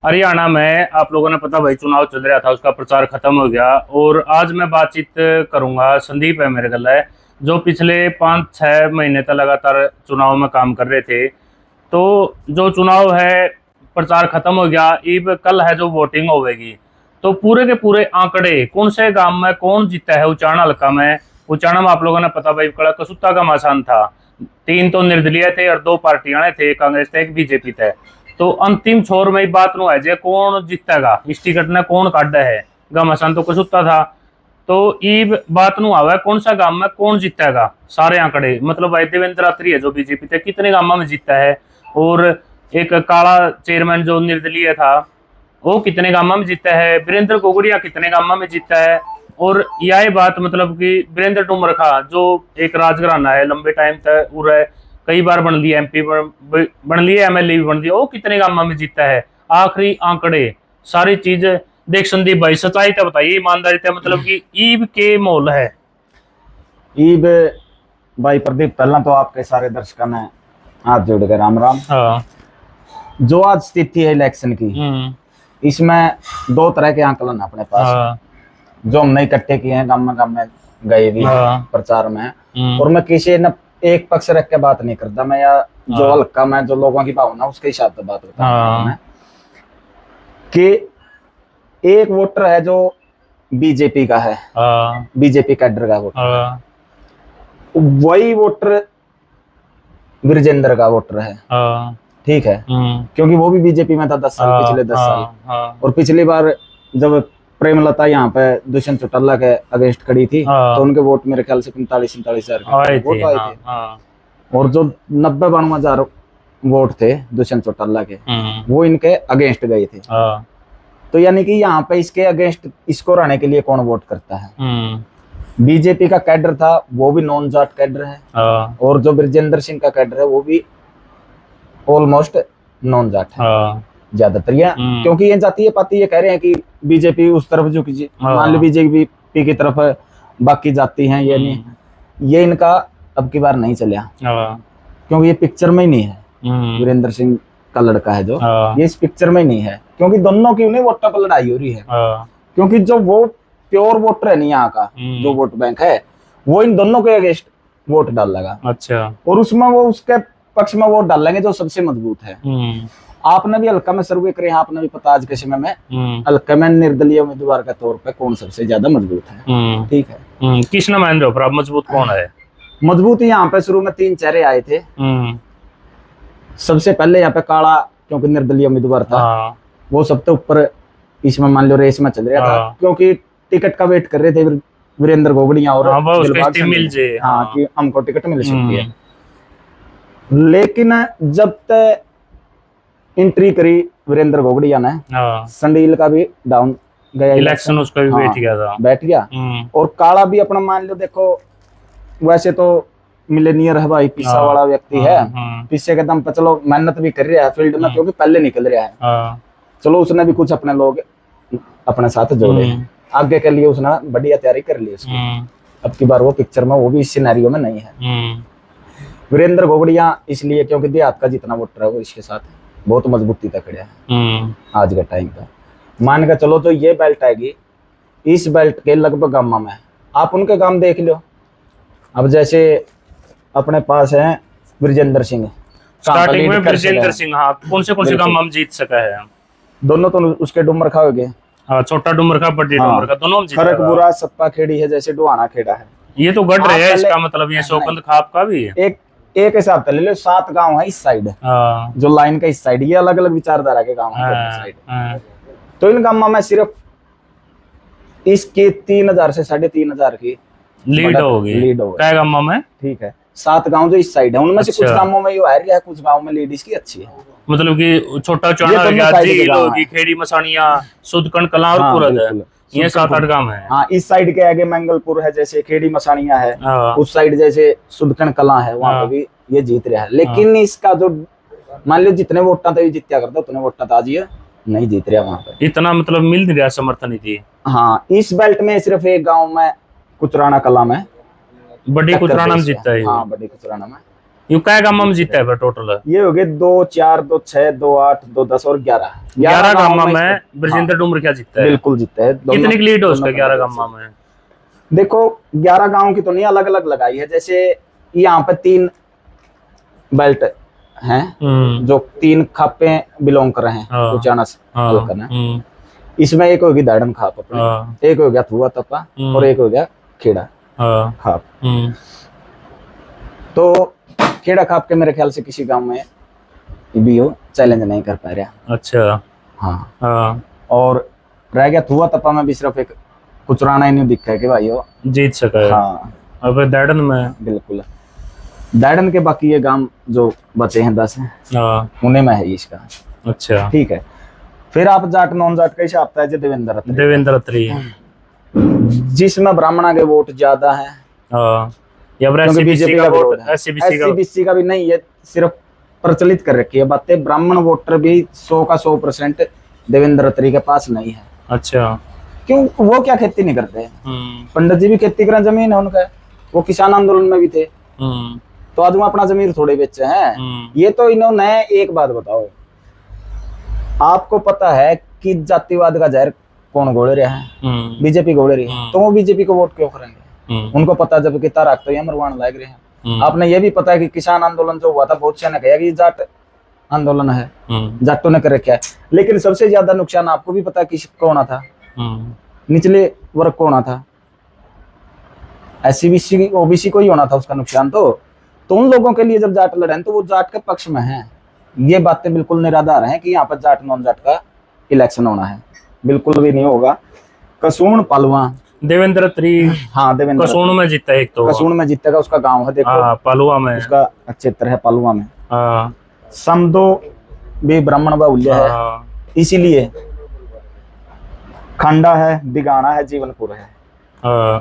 हरियाणा में आप लोगों ने पता भाई चुनाव चल रहा था, उसका प्रचार खत्म हो गया। और आज मैं बातचीत करूंगा, संदीप है मेरे गल है, जो पिछले 5-6 महीने तक लगातार चुनाव में काम कर रहे थे। तो जो चुनाव है, प्रचार खत्म हो गया, अब कल है जो वोटिंग होगी। तो पूरे के पूरे आंकड़े कौन से गांव में कौन जीता है। उचाना हल्का में, उचाना में आप लोगों ने पता भाई कड़ा कसुत्ता का मसान था। 3 तो निर्दलीय थे और 2 पार्टियां थे, कांग्रेस थे एक बीजेपी थे। तो अंतिम छोर में ही बात नु है जे कौन जीतेगा, इस टिकट ने कौन काटा है। घमासान तो कसुत्ता था। तो ईब बात नु आवा कौन सा गांव में कौन जीतेगा। सारे आंकड़े मतलब भाई देवेंद्र रात्रि है जो बीजेपी थे, कितने गांव में जीता है। और एक काला चेयरमैन जो निर्दलीय था, वो कितने गांव में जीता है। वीरेंद्र गोगड़िया कितने गांव में जीता है। और यह बात मतलब कि वीरेंद्र डुमरखा जो एक राजघराना है, लंबे टाइम तक उर कई बार बन लिया एमपी, बन लिया एमएलए भी बन लिया, वो कितने गांव में जीता है। आखिरी आंकड़े सारी चीज देख संदीप भाई, सच्चाई तो बताइए, ईमानदारी तो मतलब कि ईब के मोल है। ईब भाई प्रदीप, पहला तो आपके सारे दर्शकों ने हाथ जोड़ के राम राम। हाँ। जो आज स्थिति है इलेक्शन की, इसमें 2 तरह के आंकलन है अपने पास। हाँ। जो हमने इकट्ठे किए हैं, गांव में गए भी प्रचार में। और मैं किसी न एक पक्ष रख के बात नहीं करता मैं, या जो हल्का में जो लोगों की भावना उसके हिसाब से बात करता हूं कि एक वोटर है जो बीजेपी का है, बीजेपी कैडर का वोटर, वही वोटर विरजेंद्र का वोटर है। ठीक है, क्योंकि वो भी बीजेपी में था 10 साल, पिछले 10 साल। और पिछली बार जब प्रेमलता यहाँ पे दुष्यंत चौटाला के अगेंस्ट खड़ी थी, तो उनके वोट मेरे ख्याल से 45-47 हजार वोट आए थे। और जो 90-92 हजार वोट थे दुष्यंत चौटाला के, वो इनके अगेंस्ट गए थे। तो यानी कि यहाँ पे इसके अगेंस्ट इसको रहने के लिए कौन वोट करता है। बीजेपी का कैडर था, वो भी नॉन जाट कैडर है। और जो ब्रजेंद्र सिंह का कैडर है, वो भी ऑलमोस्ट नॉन जाट है ज्यादातर। क्योंकि ये जातीय पाती ये कह रहे हैं कि बीजेपी उस तरफ झुकी, मान लो बीजेपी की तरफ बाकी जाती हैं, ये नहीं, ये इनका अब की बार नहीं चला, क्योंकि ये पिक्चर में ही नहीं है। वीरेंद्र सिंह का लड़का है जो, ये इस पिक्चर में ही नहीं है, क्योंकि दोनों की उन्हें वोटों पर लड़ाई हो रही है। क्योंकि जो वो प्योर वोटर है नहीं यहाँ का, जो वोट बैंक है, वो इन दोनों के अगेंस्ट वोट डाल लगा। अच्छा। और उसमें वो उसके पक्ष में वोट डालेंगे जो सबसे मजबूत है। आपने भी हल्का में सर्वे करे, आपने भी पता आज के समय में हल्का में निर्दलीय उम्मीदवार के तौर पे कौन सबसे ज्यादा मजबूत है। ठीक है, किस न मान रहे हो आप मजबूत कौन है। मजबूत यहाँ पे शुरू में 3 चेहरे आए थे। सबसे पहले यहाँ पे काला, क्योंकि निर्दलीय उम्मीदवार था, वो सबसे ऊपर इसमें मान लो रेस में चल रहा था, क्योंकि टिकट का वेट कर रहे थे वीरेंद्र गोगड़िया और मिल जाए, कि हमको टिकट मिल सकती है। लेकिन जब तक एंट्री करी वीरेंद्र गोगड़िया ने, संडील का भी डाउन गया इलेक्शन, उसका भी बैठ गया। और काला भी अपना मान लो, देखो वैसे तो मिलेनियर है भाई, पिस्सा वाला व्यक्ति है, पिस्से के दम पर चलो मेहनत भी कर रहा है फील्ड में, क्योंकि पहले निकल रहा है। चलो उसने भी कुछ अपने लोग अपने साथ जोड़े हैं, आगे के लिए उसने बढ़िया तैयारी कर ली उसकी। अब की बार वो पिक्चर में, वो भी इस सिनेरियो में नहीं है। वीरेंद्र गोगड़िया इसलिए क्योंकि देहात का जितना वोटर है वो इसके साथ बहुत मजबूती तक खड़ा है आज के टाइम पे। मान के चलो जो ये बेल्ट आएगी, इस बेल्ट के लगभग गांव में आप उनके गांव देख लो। अब जैसे अपने पास है ब्रजेंद्र सिंह, स्टार्टिंग में ब्रजेंद्र सिंह, हाँ, कौन से गांव में जीत सका है। दोनों तो उसके डुमरखा हो गए, छोटा डुमरखा, बड़ी डुमरखा, दोनों खरकपुरा सप्पा खेड़ी है, जैसे डुहाना खेड़ा है। ये तो गढ़ रहे हैं, इसका मतलब ये शोकंद खाप का भी है। एक हिसाब से ले लो, 7 गांव है इस साइड, जो लाइन का इस साइड, ये अलग अलग विचारधारा के गांव है। तो इन गांवों में सिर्फ इसके 3000 से 3500 की लीड होगी क्या गांव में। ठीक है, 7 गांव जो इस साइड है, उनमें से कुछ गांवों में ये आ रही है, कुछ गांव में लीड इसकी अच्छी है। मतलब कि छोटा चौड़ा झील होगी, खेड़ी मसानिया, सुदकन कला और पुरद, ये 7-8 गांव है। हाँ, इस साइड के आगे मंगलपुर है, जैसे खेड़ी मसानिया है, उस साइड जैसे सुदकन कला है, वहां पे भी ये जीत रहा है। लेकिन इसका जो मान लो जितने वोटा था ये जीत्या करता, उतने वोटा था आज ये नहीं जीत रहा वहां पे, इतना मतलब मिल नहीं रहा समर्थन थी। हाँ, इस बेल्ट में सिर्फ एक गाँव में कुचराना कला में, बड़ी कुचराना में जीतता है। हाँ, बड़ी कुचराना में यू क्या गामा में जीता है फिर टोटल? ये हो गए 2 4 2 6 2 8 2 10 और 11 गामा में ब्रजेंद्र डूमर क्या जीता है? बिल्कुल जीता है। कितनी की लीड है उसका 11 गामा में? देखो 11 गांव की तो नहीं, अलग अलग लगाई है। जैसे यहाँ पे 3 बेल्ट हैं जो 3 खापे बिलोंग कर रहे हैं उचाना से हल्का है। इसमें एक होगी दाड़न खाप अपने, एक हो गया थुआ तपा और एक हो गया खेड़ा खाप। तो खेड़ा खाप के मेरे ख्याल से किसी गांव में भी हो चैलेंज नहीं कर पा रहा। अच्छा हाँ। और रह गया थुआ तपा में भी सिर्फ एक कुचराना ही नहीं दिखा है कि भाई वो जीत सका है। हाँ। अब दाड़न में बिल्कुल दाड़न के बाकी ये गांव जो बचे हैं 10 हैं उन्हें में है इसका। अच्छा ठीक है। फिर आप जाट नॉन जाट का हिसाब है देवेंद्र अत्री जिसमें ब्राह्मणा के वोट ज्यादा है या बीजेपी का वोट एससी का भी नहीं, ये सिर्फ प्रचलित कर रखी है बातें। ब्राह्मण वोटर भी 100 का 100% देवेंद्र अत्री के पास नहीं है। अच्छा क्यों? वो क्या खेती नहीं करते? पंडित जी भी खेती करें, जमीन है उनका, वो किसान आंदोलन में भी थे। तो आज वो अपना जमीन थोड़े बेचे हैं। ये तो इन्होंने एक बात बताओ, आपको पता है कि जातिवाद का जहर कौन घोल रहा है? बीजेपी घोल रही है। तो वो बीजेपी को वोट क्यों करेंगे? उनको पता जब कि ताराक तो ये मरवान लग रहे हैं। आपने ये भी पता है कि किसान आंदोलन जो हुआ था बहुत से ने कहा कि जाट आंदोलन है, जाटों ने कर रखा है। लेकिन सबसे ज्यादा नुकसान आपको भी पता किसको होना था? निचले वर्ग को होना था, एससी ओबीसी को ही होना था उसका नुकसान। तो उन लोगों के लिए जब जाट लड़े तो वो जाट के पक्ष में है। ये बातें बिल्कुल निराधार हैं कि यहाँ पर जाट नॉन जाट का इलेक्शन होना है, बिल्कुल भी नहीं होगा। कसुण पालुआ देवेंद्र अत्री, हाँ देवेंद्र कसुण में जीता एक तो, कसुण में जीतेगा, उसका गांव है देखो पालुआ में, उसका क्षेत्र है पालुआ में। समदो भी ब्राह्मण बाहुल्य है, इसीलिए खंडा है, बिगाना है, जीवनपुर है,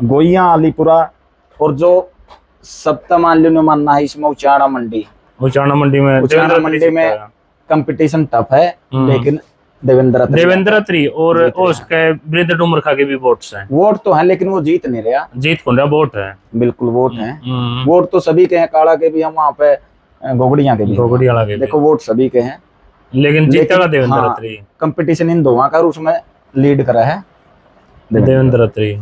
गोइया अलीपुरा और जो सप्तमाल्य मानना है इसमें उचाना मंडी में कंपटीशन टफ है। लेकिन देवेंद्र अत्री और उसके वीरेंद्र डूमर खा के भी वोट्स हैं। वोट तो है लेकिन वो जीत नहीं रहा। जीत कौन रहा? वोट है, बिल्कुल वोट है। वोट तो सभी के हैं, काड़ा के भी हम वहाँ पे, गोगड़िया के भी, देखो वोट सभी के हैं। लेकिन जीतेगा देवेंद्र अत्री। कंपटीशन इन दोनों का, उसमें लीड करा है देवेंद्र अत्री।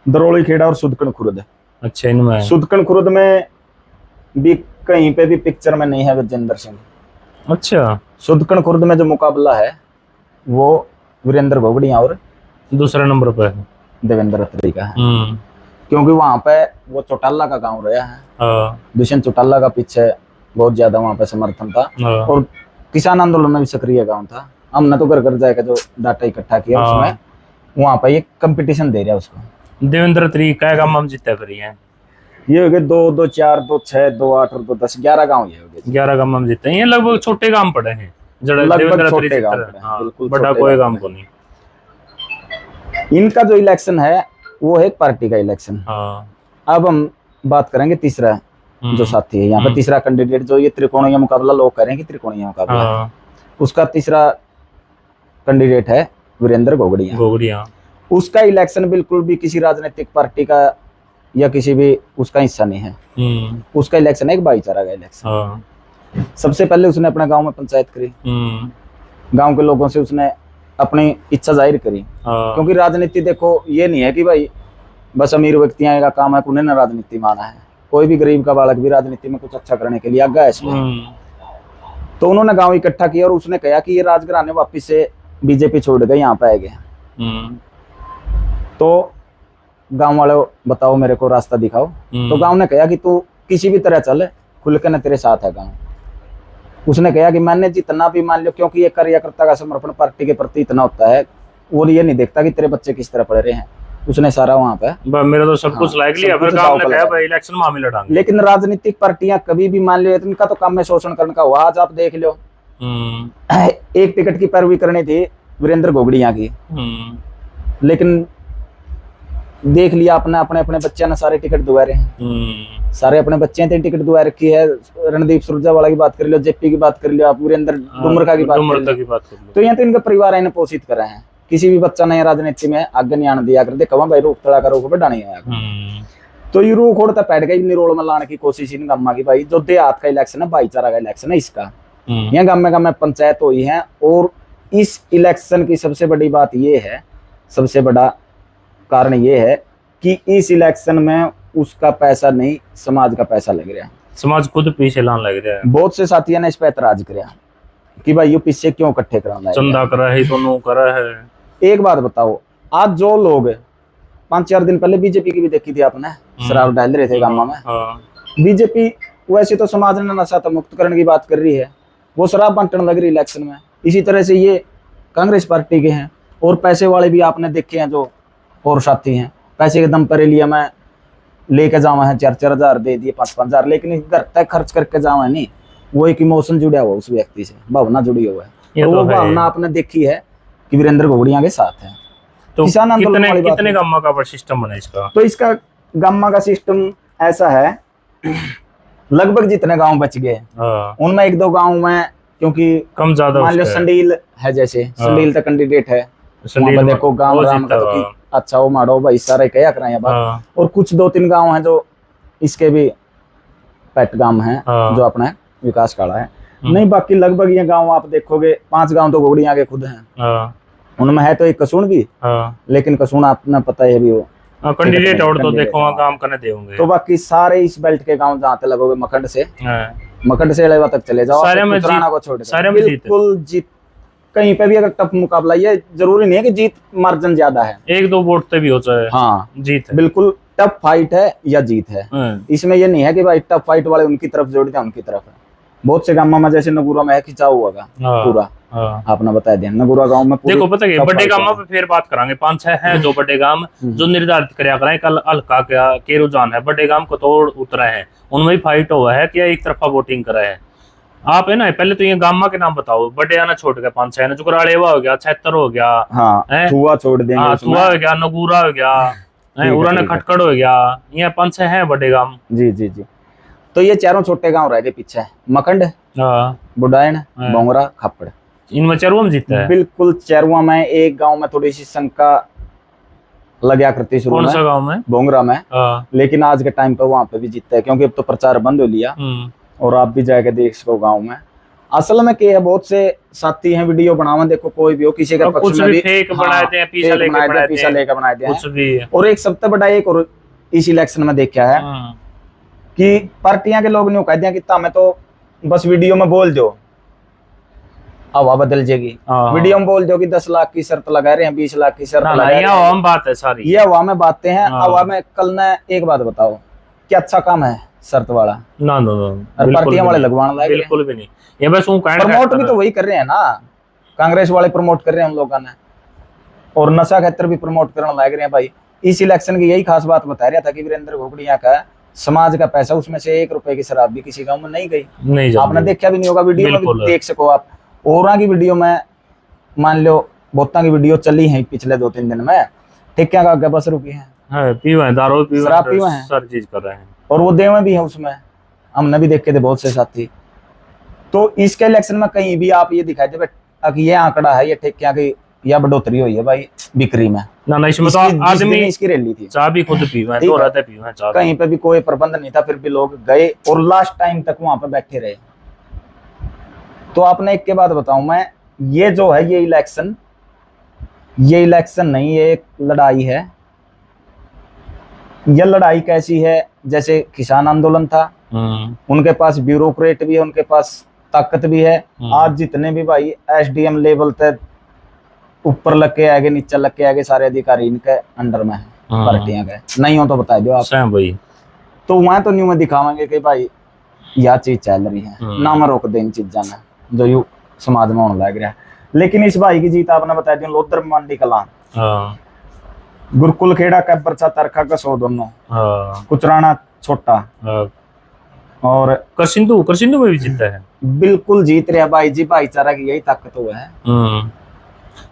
दरोली खेड़ा और सुदकन खुर्द। अच्छा, इनमें सुदकन खुर्द में भी कहीं पे भी पिक्चर में नहीं है विजेंद्र सिंह। अच्छा, सुदकन खुर्द में जो मुकाबला है वो वीरेंद्र घोगड़िया और दूसरा नंबर पे देवेंद्र अत्री का है। क्योंकि वहां पे वो चौटाला का गांव रहा है, दुष्यंत चौटाला का पीछे बहुत ज्यादा वहां पे समर्थन था और किसान आंदोलन में भी सक्रिय गांव था। हमने तो घर घर जाकर जो डाटा इकट्ठा किया उसमें वहां पे ये कंपटीशन दे रहा है उसको। देवेंद्र अत्री क्या गांव में जीता फिर? ये हो गए 2 2 4 2 6 2 8 और 2 10 11 गांव ये हो गए। 11 गांव में जीते हैं। ये लगभग छोटे गांव पड़े हैं, लगभग छोटे गांव, बिल्कुल बड़ा कोई गांव को नहीं। इनका जो इलेक्शन है वो है एक पार्टी का इलेक्शन। अब हम बात करेंगे तीसरा जो साथी है यहाँ पे, तीसरा कैंडिडेट जो ये त्रिकोणीय मुकाबला लोग कह रहे हैं कि त्रिकोणीय मुकाबला, उसका तीसरा कैंडिडेट है वीरेंद्र घोगड़िया। उसका इलेक्शन बिल्कुल भी किसी राजनीतिक पार्टी का या किसी भी उसका हिस्सा नहीं है। उसका इलेक्शन है एक भाईचारा का इलेक्शन। सबसे पहले उसने अपने गांव में पंचायत करी, गांव के लोगों से उसने अपनी इच्छा जाहिर करी। क्योंकि राजनीति देखो ये नहीं है कि भाई बस अमीर व्यक्तियों का काम है, उन्हें ना राजनीति माना है। कोई भी गरीब का बालक भी राजनीति में कुछ अच्छा करने के लिए आगे है। तो उन्होंने गांव इकट्ठा किया और उसने कहा कि ये राजघराने वापिस से बीजेपी छोड़ गए यहाँ पे आएंगे। तो गांव वाले बताओ मेरे को रास्ता दिखाओ। तो गांव ने कहा कि तू किसी भी तरह चल, खुल के न तेरे साथ है गांव। उसने कहा कि मैंने जितना भी मान लो, क्योंकि ये कार्यकर्ता का समर्पण पार्टी के प्रति इतना होता है, वो ये नहीं देखता कि तेरे बच्चे किस तरह पढ़ रहे हैं। उसने सारा वहां पे मेरा तो सब कुछ लाइक लिया, फिर गांव ने कहा भाई इलेक्शन में हम लड़ाएंगे। लेकिन राजनीतिक पार्टियां कभी भी मान लो, इनका तो काम है शोषण करने का हुआ। आज आप देख लो, एक टिकट की पैरवी करनी थी वीरेंद्र घोगड़िया की, लेकिन देख लिया आपने अपने अपने बच्चे ने सारे टिकट दुआ रहे हैं। सारे अपने बच्चे ने टिकट दुआ रखी है। रणदीप सुरजेवाला की बात कर लो, जेपी की बात कर लो, आप वीरेंद्र डुमरका की बात कर लो। तो यहाँ तो इनका परिवार इन्हें पोषित कर रहे हैं। किसी भी बच्चा ने राजनीति में आगे नहीं आने दिया कर, देखो भाई रोक तड़ा का रोक बढ़ा नहीं आया। तो ये रू खोड़ता पैट गई निरोल में लाने की कोशिश इन गामा की भाई। जो देहात का इलेक्शन है, भाईचारा का इलेक्शन है इसका, यहाँ गाँव में पंचायत हुई है। और इस इलेक्शन की सबसे बड़ी बात ये है, सबसे बड़ा कारण ये है कि इस इलेक्शन में उसका पैसा नहीं, समाज का पैसा लग रहा है। समाज खुद पीछे लाने लग रहा है। बहुत से साथियों ने इस पे ऐतराज किया कि भाई ये पीछे क्यों इकट्ठे कराना है, चंदा करा है तो नो करा है। एक बात बताओ, आज जो लोग 5-4 दिन पहले बीजेपी की भी देखी थी आपने, शराब डाल रहे थे गाँव में। बीजेपी वैसे तो समाज ने नशा तो मुक्त करने की बात कर रही है, वो शराब बांटने लग रही इलेक्शन में। इसी तरह से ये कांग्रेस पार्टी के हैं। और पैसे वाले भी आपने देखे हैं जो और साथी हैं, पैसे के दम पर लिया मैं लेके जावा है, 4-4 हजार दे दिए, 5-5 हजार, लेकिन घर तक खर्च करके जावा है नहीं। वो एक इमोशन जुड़ा हुआ उस व्यक्ति से, भावना जुड़ी हुआ है। और वो भावना आपने देखी है कि वीरेंद्र घोगड़िया के साथ है। तो किसान आंदोलन वाली बात कितने गामा का सिस्टम बना इसका? तो इसका गामा का सिस्टम ऐसा है, लगभग जितने गांव बच गए उनमें 1-2 गांव में, क्योंकि कम ज्यादा मान लो संडील है, जैसे संडील तक कैंडिडेट है, देखो गांव राम का तो अच्छा वो मारो भाई सारे क्या कराए बात। और कुछ 2-3 गांव हैं जो इसके भी पेट गांव हैं जो अपना विकास काड़ा है। नहीं बाकी लगभग ये गांव आप देखोगे 5 गांव तो घोगड़िया के खुद हैं। उनमें है तो एक कसून भी, लेकिन कसून आपने पता है भी वो कैंडिडेट और तो देखो काम करने देंगे। तो बाकी सारे इस बेल्ट के गांव जहाँ तक लगोगे मखंड से अलेवा तक चले जाओ, पुराना को छोड़ बिल्कुल जीत। कहीं पे भी अगर टफ मुकाबला, ये जरूरी नहीं है कि जीत मार्जिन ज्यादा है, 1-2 वोट से भी हो जाए। हाँ जीत बिल्कुल टफ फाइट है या जीत है। इसमें ये नहीं है कि भाई टफ फाइट वाले उनकी तरफ जोड़ दिया उनकी तरफ है। बहुत से गांव में जैसे नगुरा में है खिंचाव हुआ पूरा, आपने बताया दिया नगुरा गांव में। देखो पता है बड़े गांव पे फिर बात करांगे, 5-6 हैं जो बड़े गांव जो निर्धारित कराया कराए कल हल्का क्या के रुझान है, बड़े गांव को तोड़ उतरा है, उनमें फाइट हुआ है कि एक तरफा वोटिंग करा है। आप है ना पहले तो ये गामा के नाम बताओ, बड़े आना छोड़ के 5-6 ना, जुकराड़ेवा हो गया, 76 हो गया, थुआ छोड़ देंगे, थुआ हो गया, नगूरा हो गया, उराना खटकड़ हो गया, ये 5-6 हैं बड़े गांव। जी जी जी। तो ये चारों छोटे गांव रह गए पीछे, मखंड, बुडायन, बोंगरा, खापड़। इनमें चरवा में जीता है बिल्कुल। चरवा में एक गांव में थोड़ी सी शंका लगा करती शुरू में, कौन सा गांव में? बोंगरा में। लेकिन आज के टाइम पे वहां पे भी जीतता है, क्योंकि अब तो प्रचार बंद हो लिया। और आप भी जाके देख सको गांव में असल में क्या है, बहुत से साथी हैं वीडियो बनावा, देखो कोई भी हो किसी का पक्ष में भी फेक बनाते हैं, पीछा लेके बनाते हैं। और एक सबसे बड़ा एक और इस इलेक्शन में देखा है कि पार्टियां के लोग ने कह दिया कि तामे तो बस वीडियो में बोल दो हवा बदल जाएगी, वीडियो में बोल दो कि 10 लाख की शर्त लगा रहे हैं, 20 लाख की शर्त लगा रहे हैं, बात है सारी ये हवा में बातें हैं। हवा में कल ने एक बात बताओ, क्या अच्छा काम है शर्त वाला? ना पार्टियां वाले लगवाने लायक बिल्कुल भी नहीं। ये बस प्रमोट भी तो वही कर रहे हैं ना, कांग्रेस वाले प्रमोट कर रहे हैं हम लोगों ने, और नशा क्षेत्र भी प्रमोट करने लग रहे हैं भाई। इस इलेक्शन की यही खास बात बता रहा था कि वीरेंद्र घोगड़िया का समाज का पैसा, उसमें से 1 रुपए की शराब भी किसी गांव में नहीं गई। आपने देखा भी नहीं होगा, वीडियो में भी देख सको आप। और की वीडियो में मान लो बहुता की वीडियो चली है पिछले 2-3 दिन में, ठेकिया का बस रुकी है, दारू शराब पीवा है, सारी चीज कर रहे हैं, और वो देवे भी है उसमें, हमने भी देखे थे बहुत से साथी। तो इसके इलेक्शन में कहीं भी आप ये दिखाई दे कि ये आंकड़ा है, ये ठेकिया की या बढ़ोतरी हुई है भाई बिक्री में ना, इसमें तो आदमी इसकी रैली थी, चाय भी खुद पीवा है, दोहराते पीवा है चाय, कहीं पे भी कोई प्रबंध नहीं था, फिर भी लोग गए और लास्ट टाइम तक वहां पे बैठे रहे। तो आपने एक के बाद बताऊं मैं, ये जो है ये इलेक्शन नहीं, ये एक लड़ाई है। यह लड़ाई कैसी है, जैसे किसान आंदोलन था, उनके पास ब्यूरोक्रेट भी है, उनके पास ताकत भी है। आज जितने भी भाई एसडीएम लेवल तक ऊपर लग के आगे नीचे लग के आगे सारे अधिकारी इनके अंडर में है, पार्टियां के नहीं हो तो बता दो आप भाई। तो वहां तो न्यू में दिखावेंगे कि भाई यह चीज चल रही है, ना मैं रोक दे इन चीजा ने जो यू समाज में होने लग रहा है। लेकिन इस भाई की जीत आपने बता दी, लोधर मंडी कला, गुरुकुल खेड़ा का बरसा तरखा का 100 दोनों, कुचराना छोटा, और करसिंधु में भी जीता है, बिल्कुल जीत रहा भाई जी। भाईचारा की यही ताकत हुआ है।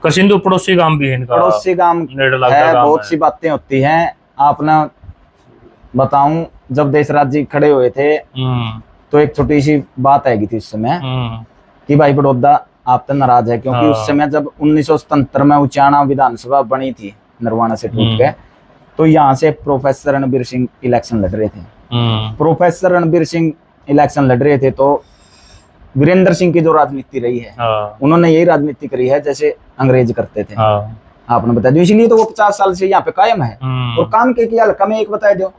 करसिंधु पड़ोसी गांव भी है इनका, पड़ोसी गांव है, बहुत सी बातें होती हैं। आपने बताऊं, जब देशराज जी खड़े हुए थे तो एक छोटी सी बात आएगी थी उस समय कि भाई बड़ौदा आप तो नाराज है, क्योंकि उस समय जब 1977 में उचाना विधानसभा बनी थी नरवाना से टूट के, तो यहाँ से प्रोफेसर रणबीर सिंह इलेक्शन लड़ रहे थे। प्रोफेसर रणबीर सिंह इलेक्शन लड़ रहे थे तो वीरेंद्र सिंह की जो राजनीति रही है, उन्होंने यही राजनीति करी है जैसे अंग्रेज करते थे। आपने बता दिया, इसलिए तो वो 50 साल से यहाँ पे कायम है। और काम के हल्का में एक बता दो,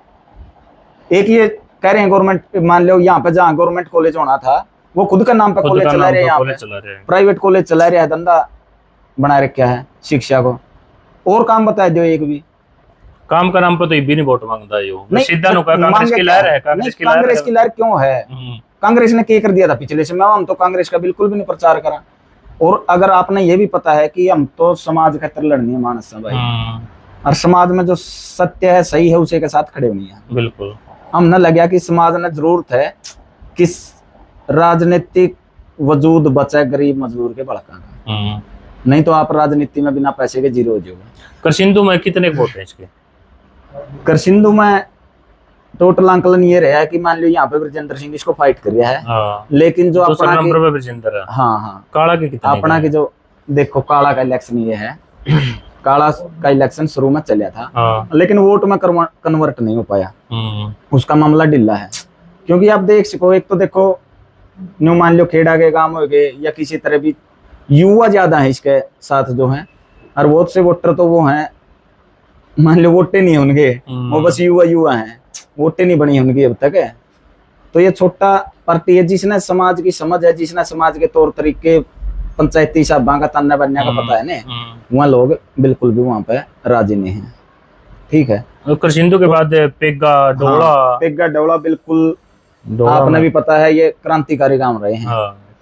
एक ये कह रहे हैं गवर्नमेंट, मान लो यहाँ पे जहाँ गवर्नमेंट कॉलेज होना था वो खुद का नाम पे कॉलेज चला रहे हैं, यहाँ पे प्राइवेट कॉलेज चला रहे हैं, धंधा बना रखा है शिक्षा को। और काम बता दो एक भी काम का नाम पर तो भी नहीं वोट मांगता है, सीधा नुका कांग्रेस की लहर है। कांग्रेस की लहर क्यों है? कांग्रेस ने क्या कर दिया था पिछले समय? हम तो कांग्रेस का बिल्कुल भी नहीं प्रचार करा। और अगर आपने ये भी पता है कि हम तो समाज खातिर लड़नी है मानस भाई, और समाज में जो सत्य है सही है उसी के साथ खड़े होनी है। बिल्कुल हम न लगे कि समाज ने जरूरत है कि राजनीतिक वजूद बचे गरीब मजदूर के भड़का, नहीं तो आप राजनीति में बिना पैसे के जीरो हो जाओगे। करसिंधु में कितने वोट है इसके? करसिंधु में टोटल आंकलन ये रहा है कि मान लो यहाँ पे ब्रजेंद्र सिंह इसको फाइट कर रहा है, लेकिन जो अपना काला के कितने अपना के जो देखो काला का इलेक्शन ये है, काला का इलेक्शन शुरू में चला था लेकिन वोट में कन्वर्ट नहीं हो पाया, उसका मामला ढीला है। क्योंकि आप देख सको, एक तो देखो न्यू मान लो खेड़ा के गांव हो गए या किसी तरह भी युवा ज्यादा है इसके साथ जो है, और बहुत से वोटर तो वो हैं मान लो वोटे नहीं उनके, वो बस युवा हैं, वोटे नहीं बनी उनकी अब तक है। तो ये छोटा पार्टी है जिसने समाज की समझ है, जिसने समाज के तौर तरीके पंचायती साहबा का ताना बनने का पता है ना, वहाँ लोग बिल्कुल भी वहाँ पे राजी नहीं है। ठीक है, करसिंधु के बाद पेग्गा डोला, पेग्गा डोला बिल्कुल आपने भी पता है ये क्रांतिकारी काम रहे हैं,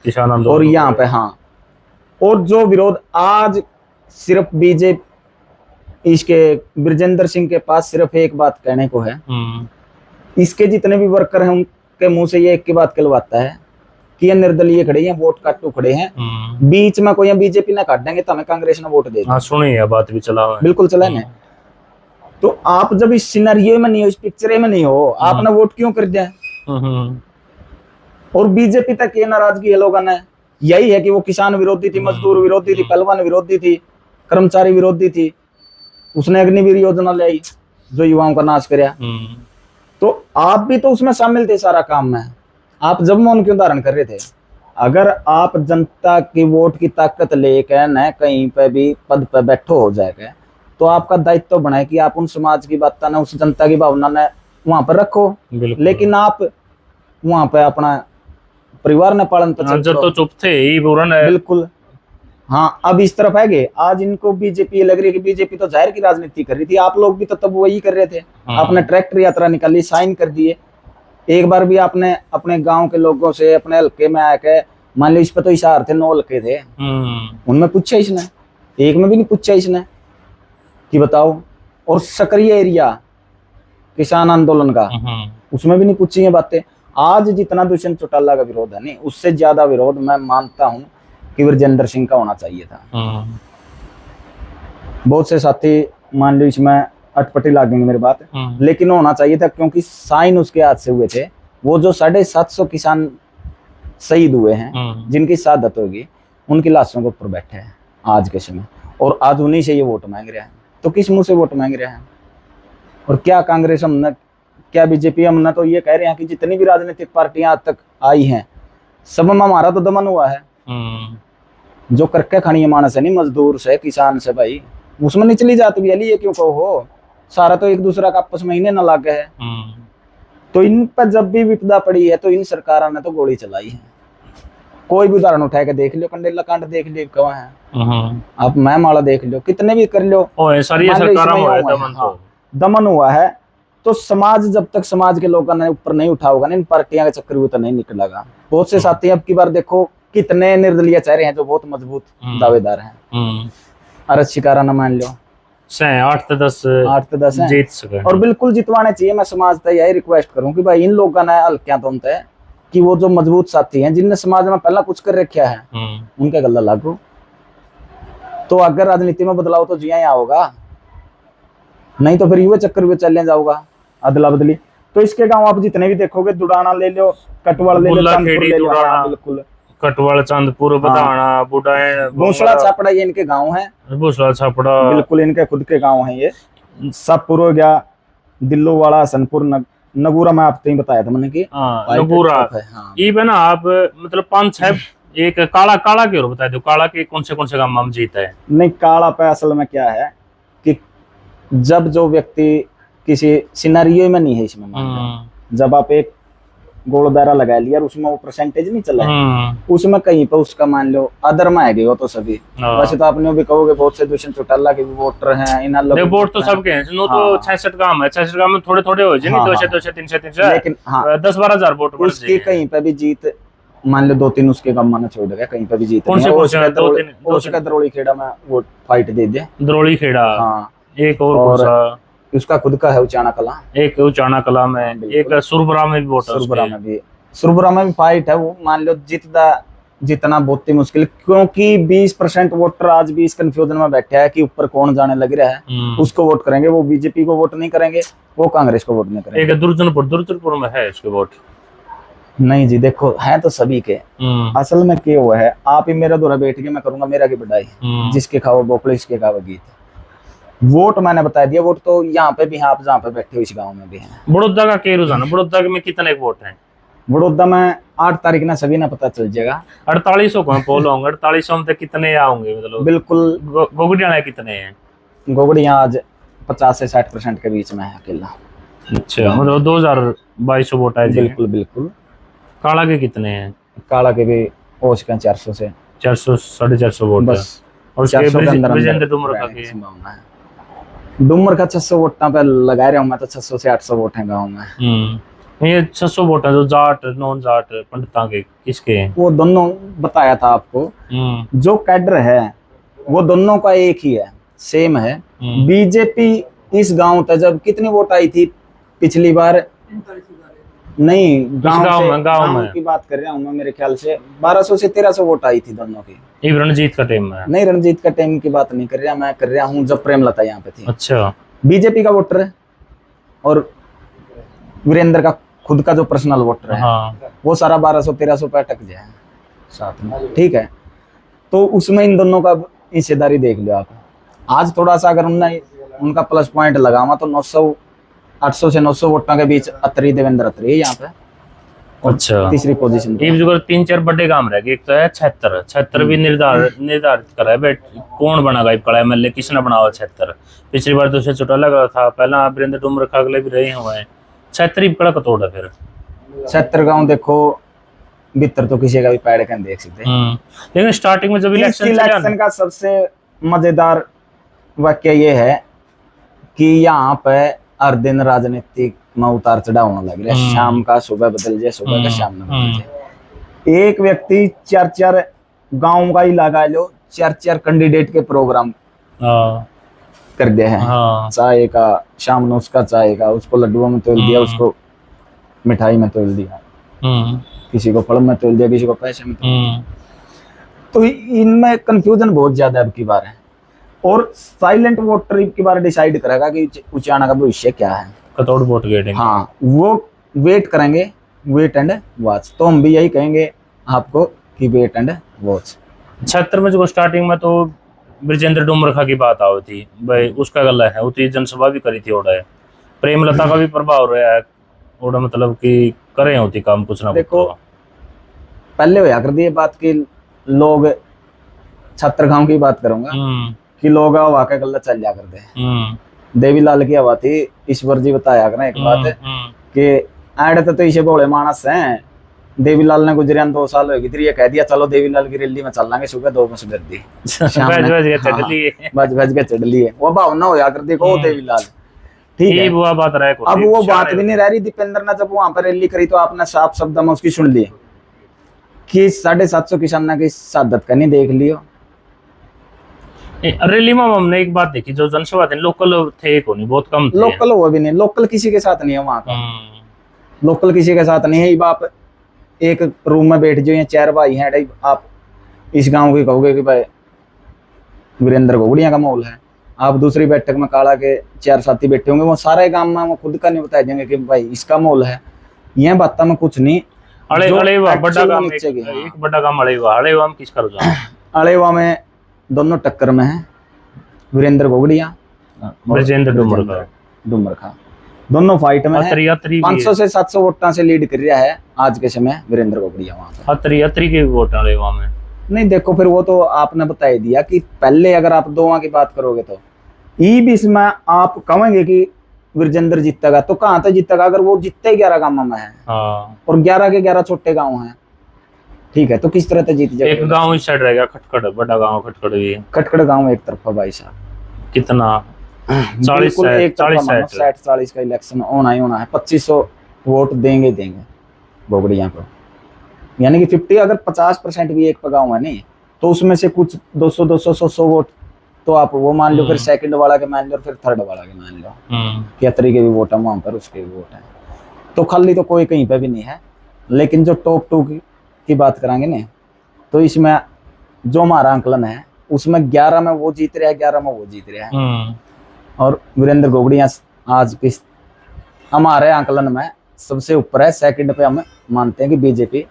किसान आंदोलन। और यहाँ पे हाँ, और जो विरोध आज सिर्फ बीजेपी इसके ब्रजेंद्र सिंह के पास सिर्फ एक बात कहने को है, इसके जितने भी वर्कर हैं उनके मुंह से ये एक की बात कहलवाता है कि ये निर्दलीय खड़े हैं, वोट काटू खड़े हैं, बीच में कोई बीजेपी ना काट देंगे तो हमें कांग्रेस ने वोट दे दें। सुनी है बात भी चला है, बिल्कुल चला है। तो आप जब इस सिनेरियो में नहीं हो, इस पिक्चर में नहीं हो, आपने वोट क्यों कर दिया? और बीजेपी तक ये नाराजगी है लोगों ने, यही है कि वो किसान विरोधी थी, मजदूर विरोधी थी, पहलवान विरोधी थी, कर्मचारी विरोधी थी, उसने अग्निवीर योजना लाई जो युवाओं का नाश कराया। तो आप भी तो उसमें शामिल थे सारा काम में, आप जब मौन क्यों धारण कर रहे थे? अगर आप जनता की वोट की ताकत लेकर न कहीं पे भी पद पे बैठो हो जाएगा तो आपका दायित्व तो बना है कि आप उन समाज की बात न, उस जनता की भावना ने वहां पर रखो। लेकिन आप वहां पे अपना परिवार ने पालन तो चुप थे बिल्कुल। हाँ, अब इस तरफ है गए, आज इनको बीजेपी लग रही है कि बीजेपी तो जाहिर की राजनीति कर रही थी, आप लोग भी तो तब वही कर रहे थे। आपने ट्रैक्टर यात्रा निकाली, साइन कर दिए, एक बार भी आपने अपने गांव के लोगों से अपने हल्के में आके, मान लो इस पे तो इशार थे, 9 हल्के थे, उनमें पूछा इसने? एक में भी नहीं पूछा इसने कि बताओ। और सक्रिय एरिया किसान आंदोलन का, उसमें भी नहीं पूछी है बातें। आज जितना दुष्यंत चौटाला का विरोध है नहीं, उससे ज्यादा विरोध मैं मानता हूं कि ब्रजेंद्र सिंह का होना चाहिए था। बहुत से साथी मान लो इसमें अटपटी लागेंगे मेरी बात, लेकिन होना चाहिए था क्योंकि साइन उसके हाथ से हुए थे। वो जो 750 किसान शहीद हुए हैं, जिनकी शहादत होगी, उनकी लाशों के ऊपर बैठे हैं आज के समय, और आज उन्हीं से ये वोट मांग रहे हैं। तो किस मुंह से वोट मांग रहे हैं? और क्या कांग्रेस हमने, क्या बीजेपी हमने तो ये कह रहे हैं कि जितनी भी राजनीतिक पार्टियां आज तक आई हैं सब में हमारा तो दमन हुआ है। जो करके खानी है मानस है नहीं, मजदूर से, किसान से भाई, उसमें निचली जात भी है, ये क्यों कहो हो, सारा तो एक दूसरा का आपस में ही ना लागे है। तो इन पर जब भी विपदा पड़ी है तो इन सरकारों ने तो गोली चलाई है। कोई भी उदाहरण उठा के देख लो, कंडेला कांड देख लो कहाँ है, आप मैं माला देख लो, कितने भी कर लो, दमन हुआ है। तो समाज जब तक समाज के लोगों ने ऊपर नहीं उठा होगा ना, इन पार्टियां का चक्कर तो नहीं निकलेगा। बहुत से साथी अब की बार देखो कितने निर्दलीय चेहरे हैं जो बहुत मजबूत दावेदार हैं, अरज शिकारा न मान लो 8 से 10 जीत सके, और बिल्कुल जितवाने चाहिए। मैं समाज से यही रिक्वेस्ट करूं कि भाई इन लोगों ने हल्कियां तो है कि वो जो मजबूत साथी हैं जिनने समाज में पहला कुछ कर रखा है, उनका गला लागू। तो अगर राजनीति में बदलाव तो जिया यहाँ होगा, नहीं तो फिर युवा चक्कर भी चलने जाओगा अदला बदली। तो इसके गांव आप जितने भी देखोगे, दुडाना ले लो, कटवाल ले लो, चांदपुर ले लो, बिल्कुल कटवाल, चांदपुर, बदाना, बुडाएं, भूसड़ा छापड़ा, ये इनके गांव हैं। भूसड़ा छापड़ा बिल्कुल इनके खुद के गांव हैं ये। सापुर हो गया, दिल्लोवाड़ा, हसनपुर, नगूरा में आपको ही बताया था मैंने कि नगूरा है। हाँ। ये है ना आप मतलब 5-6 एक काला काला के और बता दो, काला के कौन से काम हम जीता है? नहीं, काला पे असल में क्या है कि जब जो व्यक्ति किसी सिनेरियो में नहीं है इसमें, मान लो जब आप एक गोल दायरा लगा लिया और उसमें वो परसेंटेज नहीं चला है, उसमें कहीं पे उसका मान लो अदर में है वो तो सभी। वैसे तो आपने भी कहोगे बहुत से दुष्यंत चौटाला के भी वोटर हैं, इन वोट तो सबके हैं। नो तो 66 काम है, 66 काम में थोड़े थोड़े हो जाए, 200 300 लेकिन हाँ 10-12 हजार वोट उसकी कहीं पे भी जीत, मान लो 2-3 उसके कम माना छोड़ गया, कहीं पे भी जीत दरोड़ी खेड़ा में वोट फाइट दे दे, दरोड़ी खेड़ा। हाँ, एक और उसका खुद का है उचाना कला, एक उचाना कला में, एक सुरबरा में भी वोट, सुरबरा में भी फाइट है। वो मान लो जितना बहुत ही मुश्किल, क्योंकि 20% वोटर आज भी इस कंफ्यूजन में बैठे हैं कि ऊपर कौन जाने लग रहा है, उसको वोट करेंगे, वो बीजेपी को वोट नहीं करेंगे, वो कांग्रेस को वोट नहीं करेंगे। एक दुर्जनपुर में है इसके वोट नहीं जी, देखो है तो सभी के। असल में क्या हुआ है, आप ही मेरा दौरा बैठ के मैं करूंगा मेरा की बढ़ाई, जिसके खाओ बोकड़े इसके खाओ गीत। वोट मैंने बता दिया, वोट तो यहाँ पे भी है, आप जहाँ पे बैठे हो इस गांव में भी है। बड़ौदा का क्या रुझान है? बड़ौदा में कितने वोट हैं? बड़ौदा में 8 तारीख ना सभी ना पता चल जाएगा। 4800 को पोल होंगे, 4800 में कितने आओगे? मतलब बिल्कुल। गोगड़िया कितने हैं? गोगड़िया आज 50 से 60% के बीच में है अकेला। अच्छा, मतलब 2200 वोट है। बिल्कुल बिल्कुल। काला के कितने हैं? काला के भी ओस का 400 से 400-450 वोट बस। और ब्रिजेंद्र डुमर का 600 वोट पे लगा रहा हूँ मैं, तो 600 से 800 वोट है गाँव में। ये 600 वोट है जो जाट नॉन जाट पंडिता के किसके हैं? वो दोनों बताया था आपको, जो कैडर है वो दोनों का एक ही है, सेम है। बीजेपी इस गांव तक जब कितनी वोट आई थी पिछली बार, नहीं गांव में की बात कर रहा हूँ मैं, मेरे ख्याल से 1200 से 1300 वोट आई थी दोनों की। रणजीत का टाइम में नहीं, रणजीत का टाइम की बात नहीं कर रहा मैं, कर रहा हूँ जब प्रेमलता यहाँ पे थी। अच्छा, बीजेपी का वोटर है और वीरेंद्र का खुद का जो पर्सनल वोटर है, वो सारा 1200-1300 पे अटक जाए साथ में, ठीक है। तो उसमें इन दोनों का हिस्सेदारी देख लो आप। आज थोड़ा सा अगर उनका प्लस पॉइंट लगावा तो 800 से 900 वोटों के बीच अत्री देवेंद्र अत्री है यहाँ पे। अच्छा, तीसरी पोजीशन। 3-4 बड़े काम रह गए। एक तो है 76 भी निर्धारित करा है कौन बना कड़ा एमएलए, किसने बनावा 76? पिछली बार तो चौटाला का था, पहला वीरेंद्र डुमर अगले भी रहे हुए हैं। 76 कड़ा कतोड़ है फिर 76 गाँव देखो भीतर तो किसी का भी पैर का देख सकते हैं। लेकिन स्टार्टिंग में जब इलेक्शन का सबसे मजेदार वाक्य ये है कि यहाँ पे हर दिन राजनीतिक में उतार चढ़ाव होने लग रहा है। शाम का सुबह बदल जाए, सुबह का शाम में बदल जाए। एक व्यक्ति 4-4 गांव का ही लगा लो, 4-4 कैंडिडेट के प्रोग्राम कर दिया है। चाय का शाम में उसका, चाय का उसको लड्डुओं में तोल दिया, उसको मिठाई में तोल दिया, किसी को फल में तोल दिया, किसी को पैसे में तोल दिया। तो इनमें कंफ्यूजन बहुत ज्यादा अब की बार है। और साइलेंट वोटर की बार डिसाइड करेगा कि उचाना का भविष्य क्या है। कतौड़ वोट गेटिंग, हाँ वो वेट करेंगे, वेट एंड वॉच। तो हम भी यही कहेंगे आपको कि वेट एंड वॉच। 76 में जो स्टार्टिंग में तो ब्रिजेंद्र डुमरखा की बात आई थी भाई, उसका गला है, उतनी जनसभा भी करी थी। ओडा है प्रेमलता का भी प्रभाव रहा है, ओडा मतलब कि करे होती काम कुछ ना। देखो पहले होया कर दी बात की लोग, छात्रगांव की बात करूंगा कि लोग हवा का गला चल जा करते हैं। देवीलाल की हवा थी, ईश्वर जी बताया करना एक बात कि आड़े तो इसे बोले मानस हैं। देवीलाल ने गुजरिया 2 साल हो गई थी, ये कह दिया चलो देवीलाल की रैली में चल लांगे, सुबह 2 बजे कर दी, बज के चढ़ लिए। वो भावना होया कर देखो देवीलाल, ठीक है। वो बात रहा है, अब वो बात भी नहीं रह रही। दीपेंद्र ने जब वहां पर रैली करी तो आपने साफ शब्द में उसकी सुन ली कि 750 किसान की शहादत करनी, देख लियो। रैली में हमने एक बात देखी, जो जनसभा थे लोकल थे को नहीं, बहुत कम थे। लोकल हुआ भी नहीं, लोकल किसी के साथ नहीं है वहां का, लोकल किसी के साथ नहीं है। आप एक रूम में बैठ जाओ, 4 भाई हैं, आप इस गांव के कहोगे कि भाई वीरेंद्र गोगड़िया का माहौल है। आप दूसरी बैठक में काला के 4 साथी बैठे होंगे, वो सारे गांव में वो खुद का नहीं बताया जाएंगे कि भाई इसका माहौल है। यह बात में कुछ नहीं। अड़ेवा एक बड़ा काम अड़ेवा में किसका रुझान? अड़ेवा में दोनों टक्कर में है, वीरेंद्र गोगड़िया ब्रजेंद्र डुमर का दोनों फाइट में है। 500 से 700 वोटा से लीड कर रहा है आज के समय वीरेंद्र गोगड़िया वहां पे। अतरी के वोट वाले वहां में नहीं, देखो फिर वो तो आपने बता ही दिया कि पहले अगर आप दोवां की बात करोगे तो ई भी इसमें आप कहेंगे कि वीरेंद्र जीतेगा, तो कहाँ तक जीतेगा अगर वो जीतते ही 11 गांव में है और 11 के 11 छोटे गांव हैं, ठीक है, तो किस तरह से जीत जाएगा। एक गांव इस साइड रह गया खटखड़, बड़ा गांव खटखड़ भी है। खटखड़ गांव एक तरफा भाई साहब कितना 40 का इलेक्शन होना ही होना है। 2500 वोट देंगे गोगड़िया को, यानी कि 50 अगर 50% भी एक गाँव है नहीं तो उसमें से कुछ 200 वोट तो आप वो मान लो, फिर सेकंड वाला के मान लो, फिर थर्ड वाला के मान लो क्या तरीके भी वोट है वहां पर, उसके भी वोट है। तो खाली तो कोई कहीं पे भी नहीं है। लेकिन जो टॉप 2 की बात करांगे ना, तो इसमें जो हमारा आंकलन है उसमें 11 में वो जीत रहा है, 11 में वो जीत रहा है। और वीरेंद्र गोगड़िया आज की हमारे आंकलन में सबसे ऊपर है। सेकंड पे हम मानते हैं कि बीजेपी,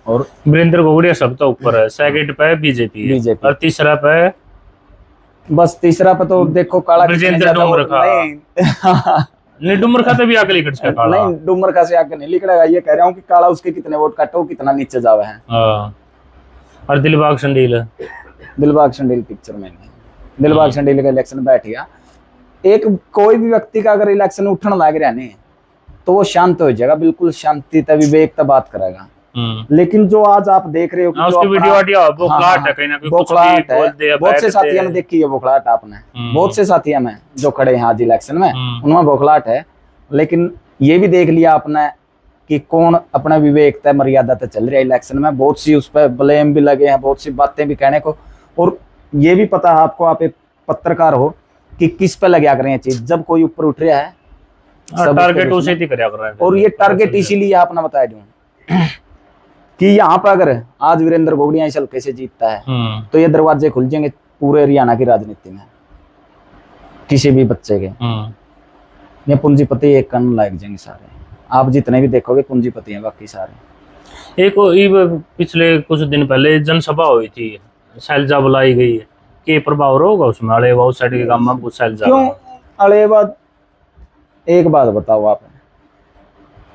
और वीरेंद्र गोगड़िया सब तो ऊपर है। सेकंड पे बीजेपी और तीसरा पे बस तीसरा पे तो देखो काला ब्रजेंद्र डुमर का नहीं, डुमर का तो भी आगे लिख काला नहीं, डुमर का से आगे नहीं लिखड़ा। ये कह रहा हूँ कि काला उसके कितने वोट काटे, वो कितना नीचे जावे है। और दिलबाग संडील पिक्चर में नहीं, दिलबाग संडील का इलेक्शन बैठ गया। एक कोई भी व्यक्ति का अगर इलेक्शन उठने लग रहा है तो वो शांत हो जाएगा, बिल्कुल शांति तक विवेक तक बात करेगा। लेकिन जो आज आप देख रहे हो कि जो वीडियो बोखलाहट है, कहीं ना कहीं कुछ भी बोल दे। बहुत से साथियों ने देखी है बोखलाहट आपने, बहुत से साथियों में जो खड़े हैं आज इलेक्शन में उनमें बोखलाहट है। लेकिन ये भी देख लिया आपने कि कौन अपना विवेक तय मर्यादा तक चल रहा है इलेक्शन में। बहुत सी उस पर ब्लेम भी लगे हैं, बहुत सी बातें भी कहने को, और ये भी पता है आपको, आप एक पत्रकार हो, कि किस पे लगा करें चीज। जब कोई ऊपर उठ रहा है टारगेट उसे ही कर रहा है, और ये टारगेट इसीलिए आपने बता दूं कि यहाँ पर अगर आज वीरेंद्र गोगड़िया इस हल्के से जीतता है तो ये दरवाजे खुल जाएंगे पूरे हरियाणा की राजनीति में, किसी भी बच्चे के। ये पूंजीपति एक कन लग जाएंगे सारे, आप जितने भी देखोगे पूंजीपति हैं बाकी सारे। एक पिछले कुछ दिन पहले जनसभा हुई थी, शैलजा बुलाई गई, के प्रभाव होगा उसमें? अलेवा उस साइड के काम में शैलजा क्यों? अलेवा, एक बात बताओ आप,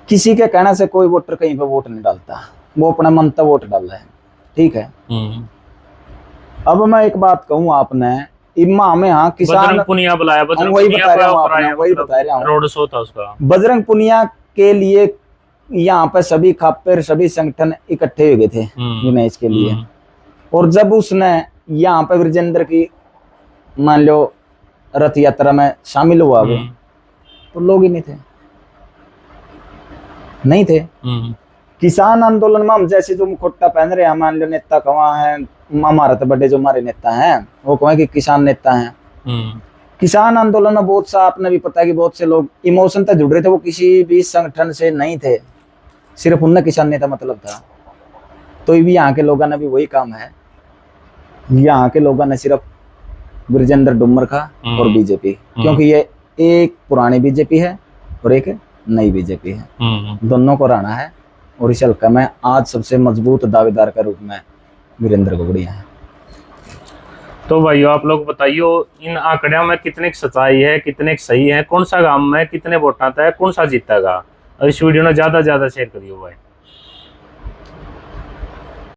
किसी के कहने से कोई वोटर कहीं पे वोट नहीं डालता, वो अपने मन तक वोट डाल रहा है, ठीक है। अब मैं एक बात कहूँ, आपने इमा में हाँ किसान पुनिया बुलाया, वही बता रहा हूँ, रोड शो था उसका। बजरंग पुनिया के लिए यहाँ पे सभी खापर सभी संगठन इकट्ठे हो गए थे विनेश के लिए, और जब उसने यहाँ पे वीरेंद्र की मान लो रथ यात्रा में शामिल हुआ वो, तो लोग ही नहीं थे। किसान आंदोलन में हम जैसे जो मुखोटा पहन रहे हैं, मान लो नेता कहाँ है, हमारे तो बड़े जो हमारे नेता हैं वो कहें कि किसान नेता हैं। किसान आंदोलन में बहुत सा आपने भी पता है कि बहुत से लोग इमोशन तक जुड़ रहे थे, वो किसी भी संगठन से नहीं थे, सिर्फ उनने किसान नेता मतलब था। तो भी यहाँ के लोगों ने भी वही काम है, यहाँ के लोगों ने सिर्फ वीरेंद्र डुमर का और बीजेपी, क्योंकि ये एक पुरानी बीजेपी है और एक नई बीजेपी है, दोनों को रहना है। और इस हल्का में आज सबसे मजबूत दावेदार का रूप में वीरेंद्र गोगड़िया है। तो भाइयों आप लोग बताइयो, इन आंकड़ों में कितने की सच्चाई है, कितने की सही है, कौन सा गांव में कितने वोट आता है, कौन सा जीतेगा? और इस वीडियो ने ज्यादा शेयर करियो भाई।